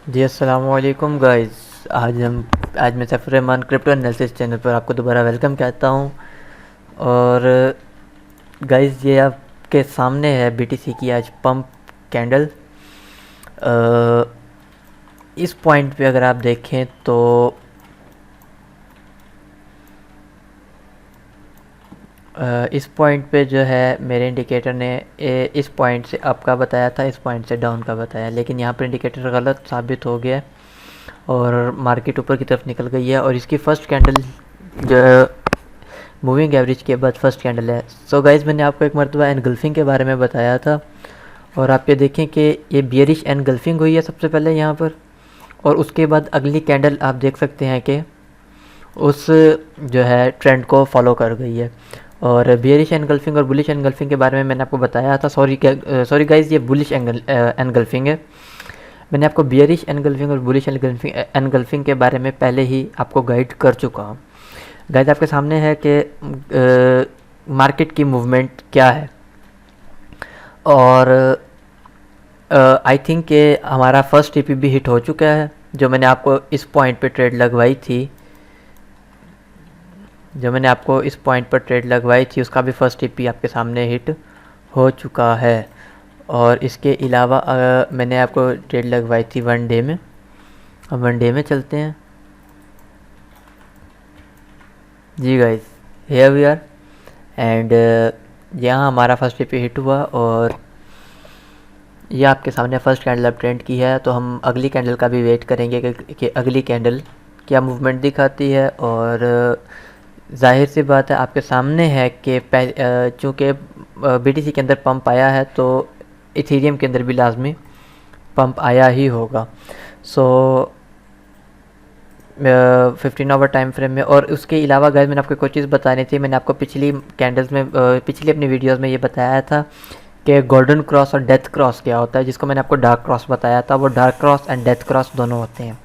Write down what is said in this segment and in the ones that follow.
जी अस्सलाम वालेकुम गाइस। आज मैं सफ़र रहमान क्रिप्टो एनालिसिस चैनल पर आपको दोबारा वेलकम कहता हूँ। और गाइस, ये आपके सामने है बीटीसी की आज पंप कैंडल। इस पॉइंट पे अगर आप देखें तो इस पॉइंट पे जो है मेरे इंडिकेटर ने इस पॉइंट से अप का बताया था, इस पॉइंट से डाउन का बताया, लेकिन यहाँ पर इंडिकेटर गलत साबित हो गया और मार्केट ऊपर की तरफ निकल गई है। और इसकी फ़र्स्ट कैंडल जो मूविंग एवरेज के बाद फर्स्ट कैंडल है। सो गाइस, मैंने आपको एक मरतबा एनगल्फिंग के बारे में बताया था और आप ये देखें कि ये बियरिश एनगल्फिंग हुई है सबसे पहले यहाँ पर, और उसके बाद अगली कैंडल आप देख सकते हैं कि उस जो है ट्रेंड को फॉलो कर गई है। और बियरिश एनगल्फिंग और बुलिश एनगल्फिंग के बारे में मैंने आपको बताया था। सॉरी गाइस, ये बुलिश एनगल्फिंग है। मैंने आपको बियरिश एनगल्फिंग और बुलिश एनगल्फिंग के बारे में पहले ही आपको गाइड कर चुका हूँ। गाइस, आपके सामने है कि मार्केट की मूवमेंट क्या है। और आई थिंक कि हमारा फर्स्ट टीपी भी हिट हो चुका है। जो मैंने आपको इस पॉइंट पे ट्रेड लगवाई थी, उसका भी फर्स्ट टीपी आपके सामने हिट हो चुका है। और इसके अलावा मैंने आपको ट्रेड लगवाई थी वन डे में। अब वन डे में चलते हैं। जी guys, here we are and यहाँ हमारा फर्स्ट टीपी हिट हुआ और ये आपके सामने फर्स्ट कैंडल अप ट्रेंड की है। तो हम अगली कैंडल का भी वेट करेंगे कि अगली कैंडल क्या मूवमेंट दिखाती है। और जाहिर सी बात है, आपके सामने है कि चूँकि बीटीसी के अंदर पंप आया है तो इथेरियम के अंदर भी लाजमी पंप आया ही होगा। सो 15 आवर टाइम फ्रेम में। और उसके अलावा गाइस, मैंने आपको कुछ चीज़ बतानी थी। मैंने आपको पिछली अपनी वीडियोस में ये बताया था कि गोल्डन क्रॉस और डेथ क्रॉस क्या होता है, जिसको मैंने आपको डार्क क्रॉस बताया था। वो dark cross and death cross दोनों होते हैं।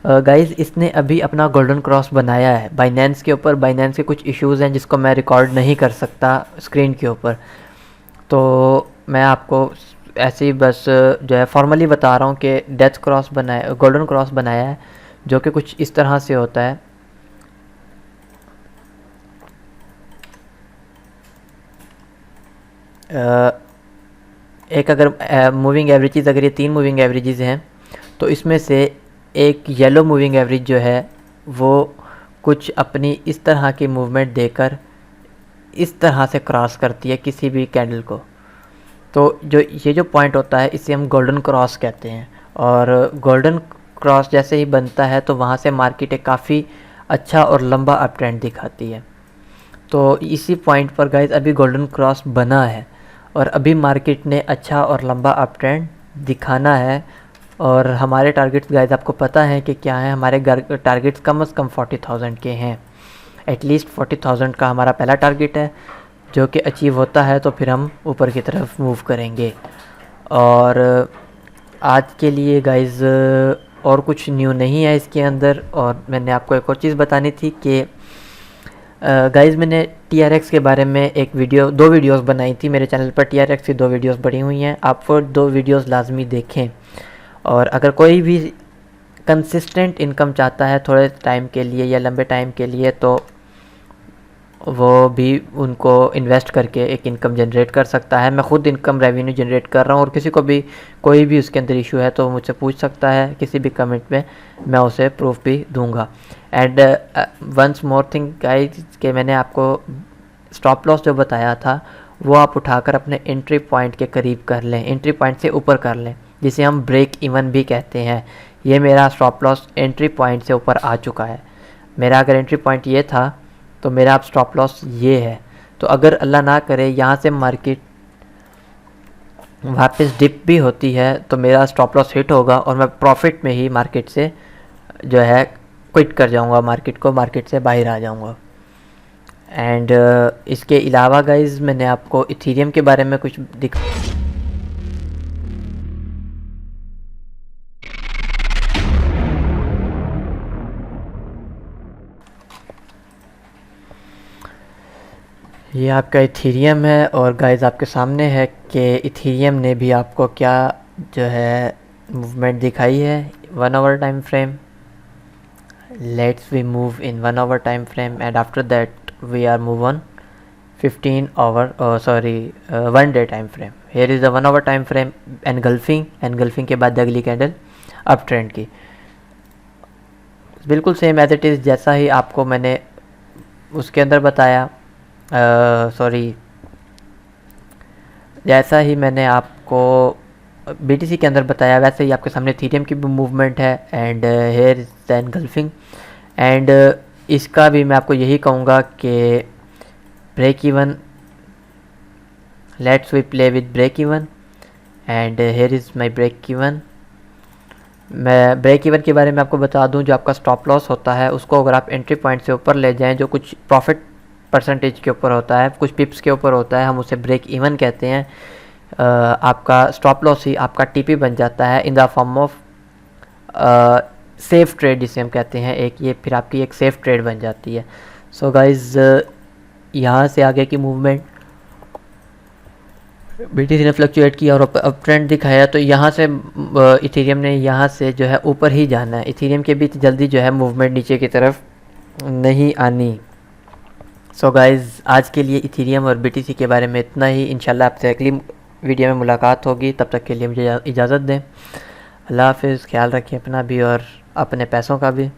गाइस, इसने अभी अपना गोल्डन क्रॉस बनाया है बाइनेंस के ऊपर। बाइनेंस के कुछ इश्यूज़ हैं जिसको मैं रिकॉर्ड नहीं कर सकता स्क्रीन के ऊपर, तो मैं आपको ऐसे ही बस जो है फॉर्मली बता रहा हूँ कि डेथ क्रॉस बनाया, गोल्डन क्रॉस बनाया है, जो कि कुछ इस तरह से होता है। एक अगर मूविंग एवरेजेस, अगर ये 3 मूविंग एवरेजेस हैं तो इसमें से एक येलो मूविंग एवरेज जो है वो कुछ अपनी इस तरह की मूवमेंट देकर इस तरह से क्रॉस करती है किसी भी कैंडल को। तो ये जो पॉइंट होता है इसे हम गोल्डन क्रॉस कहते हैं। और गोल्डन क्रॉस जैसे ही बनता है तो वहाँ से मार्केट एक काफ़ी अच्छा और लंबा अप ट्रेंड दिखाती है। तो इसी पॉइंट पर गाइस अभी गोल्डन क्रॉस बना है और अभी मार्केट ने अच्छा और लंबा अप ट्रेंड दिखाना है। और हमारे टारगेट्स गाइस आपको पता है कि क्या है। हमारे टारगेट्स कम से कम 40,000 के हैं। एटलीस्ट 40,000 का हमारा पहला टारगेट है, जो कि अचीव होता है तो फिर हम ऊपर की तरफ मूव करेंगे। और आज के लिए गाइस और कुछ न्यू नहीं है इसके अंदर। और मैंने आपको एक और चीज़ बतानी थी कि गाइस, मैंने TRX के बारे में दो वीडियोस बनाई थी मेरे चैनल पर। TRX की 2 वीडियोस पड़ी हुई हैं, आप वो 2 वीडियोस लाजमी देखें। और अगर कोई भी कंसिस्टेंट इनकम चाहता है थोड़े टाइम के लिए या लंबे टाइम के लिए, तो वो भी उनको इन्वेस्ट करके एक इनकम जनरेट कर सकता है। मैं ख़ुद इनकम रेवेन्यू जनरेट कर रहा हूँ। और किसी को भी कोई भी उसके अंदर इशू है तो मुझसे पूछ सकता है किसी भी कमेंट में, मैं उसे प्रूफ भी दूंगा। And once more thing guys, कि मैंने आपको स्टॉप लॉस जो बताया था वो आप उठाकर अपने एंट्री पॉइंट के करीब कर लें, एंट्री पॉइंट से ऊपर कर लें, जिसे हम ब्रेक इवन भी कहते हैं। ये मेरा स्टॉप लॉस एंट्री पॉइंट से ऊपर आ चुका है। मेरा अगर एंट्री पॉइंट ये था तो मेरा अब स्टॉप लॉस ये है। तो अगर अल्लाह ना करे यहाँ से मार्केट वापस डिप भी होती है तो मेरा स्टॉप लॉस हिट होगा और मैं प्रॉफिट में ही मार्केट से जो है क्विट कर जाऊँगा, मार्केट से बाहर आ जाऊँगा। एंड इसके अलावा गाइज, मैंने आपको इथेरियम के बारे में कुछ ये आपका इथेरियम है। और गाइस, आपके सामने है कि इथेरियम ने भी आपको क्या जो है मूवमेंट दिखाई है 1 hour time frame. Let's we move in 1 hour time frame, and after that we are move on 15 hour 1 day time frame. Here is the 1 hour time frame engulfing के बाद अगली कैंडल अप ट्रेंड की. बिल्कुल same as it is जैसा ही आपको मैंने उसके अंदर बताया, जैसा ही मैंने आपको BTC के अंदर बताया वैसे ही आपके सामने इथेरियम की भी मूवमेंट है. And here is the engulfing. And इसका भी मैं आपको यही कहूँगा कि break even, let's we play with break even. And here is my break even. मैं ब्रेक इवन के बारे में आपको बता दूं, जो आपका स्टॉप लॉस होता है उसको अगर आप एंट्री पॉइंट से ऊपर ले जाएं, जो कुछ प्रॉफिट परसेंटेज के ऊपर होता है, कुछ पिप्स के ऊपर होता है, हम उसे ब्रेक इवन कहते हैं. आपका स्टॉप लॉस ही आपका TP बन जाता है in the form of safe trade, जिसे हम कहते हैं एक, ये फिर आपकी एक सेफ ट्रेड बन जाती है. सो गाइज यहाँ से आगे की मूवमेंट BTC ने फ्लक्चुएट किया और अप ट्रेंड दिखाया, तो यहाँ से इथेरियम ने यहाँ से जो है ऊपर ही जाना है. इथेरियम के बीच जल्दी जो है मूवमेंट नीचे की तरफ नहीं आनी. सो गाइज आज के लिए इथेरियम और BTC के बारे में इतना ही. इंशाल्लाह आपसे अगली वीडियो में मुलाकात होगी. तब तक के लिए मुझे इजाज़त दें. अल्लाह हाफिज़. ख्याल रखें अपना भी और अपने पैसों का भी.